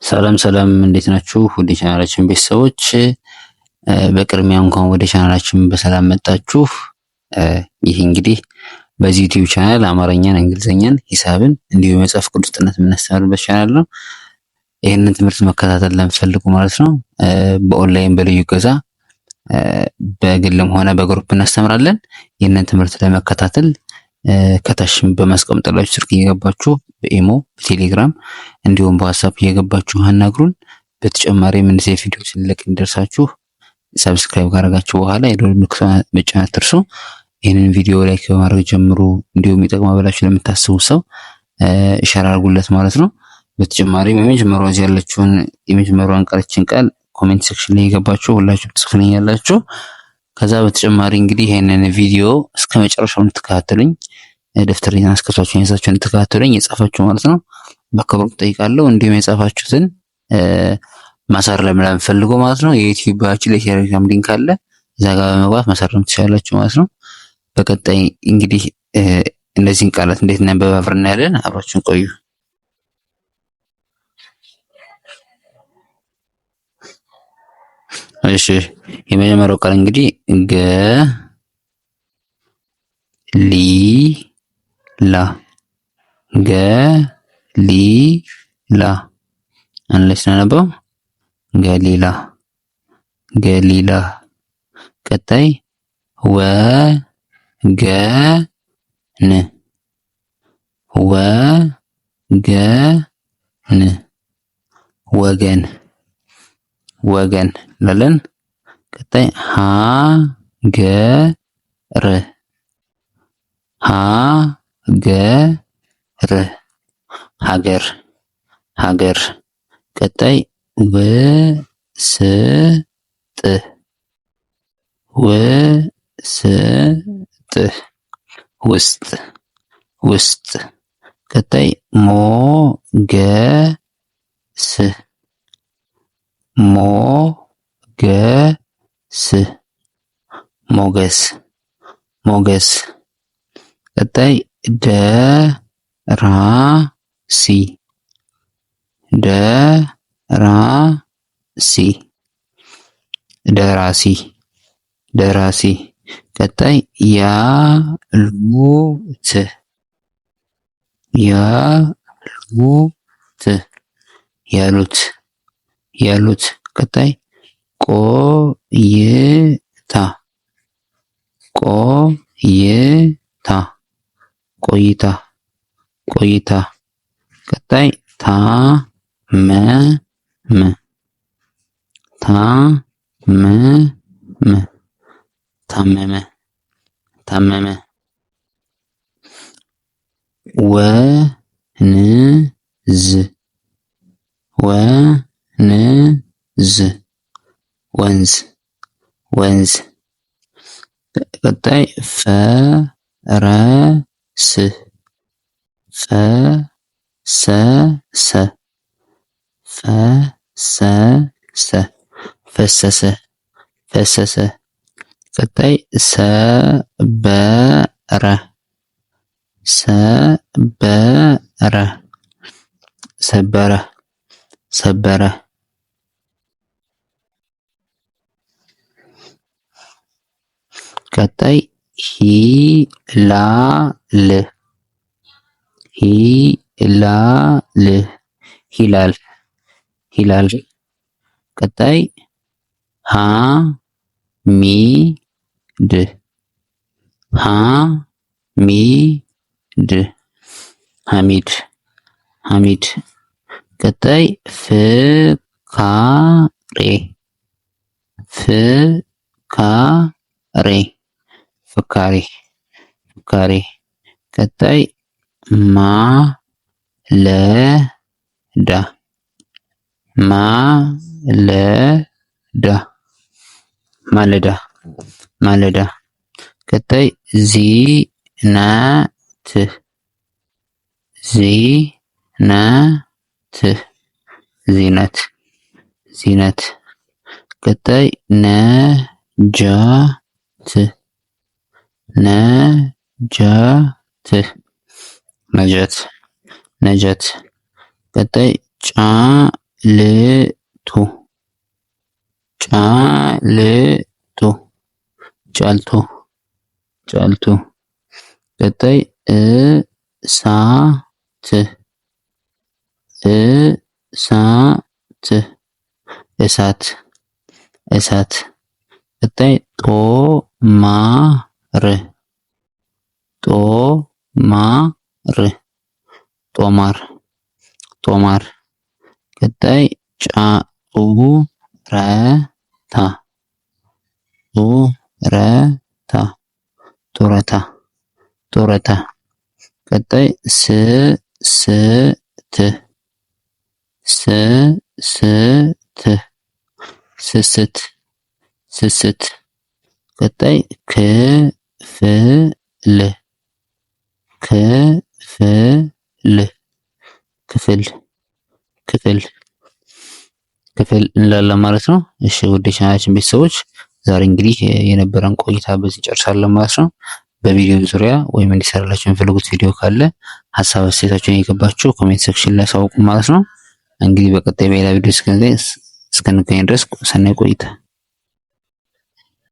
ሰላም ሰላም እንዴት ናችሁ? ወደ ቻናላችን ቤተሰቦች በቅድሚያ እንኳን ወደ ቻናላችን በሰላም መጣችሁ። ይህ እንግዲህ በዚህ ዩቲዩብ ቻናል አማርኛን፣ እንግሊዝኛን፣ ሂሳብን እንዲሁም የመጽሐፍ ቅዱስ ጥናት የምናስተምርበት ቻናል ነው። ይህንን ትምህርት መከታተል ለምትፈልጉ ማለት ነው በኦንላይን በልዩ እገዛ በግልም ሆነ በግሩፕ እናስተምራለን። ይህንን ትምህርት ለመከታተል ከታች በማስቀመጥላችሁ ስልክ እየገባችሁ በኢሞ በቴሌግራም እንዲሁም በዋትስአፕ እየገባችሁ አናግሩን። በተጨማሪም እንደዚህ ቪዲዮ ሲለቅ እንዲደርሳችሁ ሰብስክራይብ ካደረጋችሁ በኋላ የደወል ምልክቱን መጫን አትርሱ። ይህንን ቪዲዮ ላይክ በማድረግ ጀምሩ። እንዲሁም ይጠቅማል ብላችሁ ለምታስቡ ሰው ሼር አድርጉለት ማለት ነው። በተጨማሪም የመጀመሪያው እዚህ ያለችውን የመጀመሪያውን ቃልችን ቃል ኮሜንት ሴክሽን ላይ እየገባችሁ ሁላችሁም ትጽፉልኛላችሁ። ከዛ በተጨማሪ እንግዲህ ይሄንን ቪዲዮ እስከ መጨረሻው እንድትከታተሉኝ ደፍተርና እስክሪብታችሁን ይዛችሁ እንድትከታተሉኝ የጻፋችሁ ማለት ነው በአክብሮት እጠይቃለሁ። እንዲሁም የጻፋችሁትን ማሳረም ለምፈልጉ ማለት ነው የዩቲዩብ ባችን ላይ ቴሌግራም ሊንክ አለ፣ እዛ ጋር በመግባት ማሳረም ትችላላችሁ ማለት ነው። በቀጣይ እንግዲህ እነዚህን ቃላት እንዴት እናንበብ አብረን እናያለን። አብራችሁን ቆዩ። እሺ የመጀመሪያው ቃል እንግዲህ ገሊላ ገሊላ አንድ ላይ ስናነበው ገሊላ ገሊላ። ቀጣይ ወገን ወገን ወገን ወገን ላለን። ቀጣይ ሀገር ሀገር ሀገር ሀገር። ቀጣይ ውስጥ ውስጥ ውስጥ ውስጥ። ቀጣይ ሞገስ ሞገስ ሞገስ ሞገስ። ቀጣይ ደራሲ ደራሲ ደራሲ ደራሲ። ቀጣይ ያሉት ያሉት ያሉት ያሉት። ቀጣይ ቆይታ ቆይታ ቆይታ ቆይታ። ቀጣይ ታመመ ታመመ ታመመ ታመመ። ወንዝ ወንዝ ወንዝ ወንዝ። ቀጣይ ፈረስ ፈሰሰ ፈሰሰ ፈሰሰ ፈሰሰ። ቀጣይ ሰበረ ሰበረ ሰበረ ሰበረ። ቀጣይ ሂላል ሂላል ሂላል ሂላል። ቀጣይ ሐሚድ ሐሚድ ሐሚድ ሐሚድ። ቀጣይ ፍካሬ ፍካሬ ፍካሬ ፍካሬ። ቀጣይ ማለዳ ማለዳ ማለዳ ማለዳ። ቀጣይ ዚነት ዚነት ዚነት ዚነት። ቀጣይ ነጃት ነጃት ነጃት ነጃት። ቀጣይ ጫማ ጫልቱ ጫልቱ። ቀጣይ እሳት እሳት እሳት። ቀጣይ ጦማር ጦማር። ቀጣይ ጡረታ። ቀጣይ ስስት ስስት። ቀጣይ ክፍል ክፍል እንላለን ማለት ነው። እሺ ውድ የቻናላችን ቤተሰቦች ዛሬ እንግዲህ የነበረን ቆይታ በዚህ ጨርሳለን ማለት ነው። በቪዲዮ ዙሪያ ወይም እንዲሰራላችሁ የሚፈልጉት ቪዲዮ ካለ ሀሳብ አስተያየታችሁን እየገባችሁ ኮሜንት ሴክሽን ላይ አሳውቁ ማለት ነው። እንግዲህ በቀጣይ በሌላ ቪዲዮ እስከንገናኝ ድረስ ሰናይ ቆይታ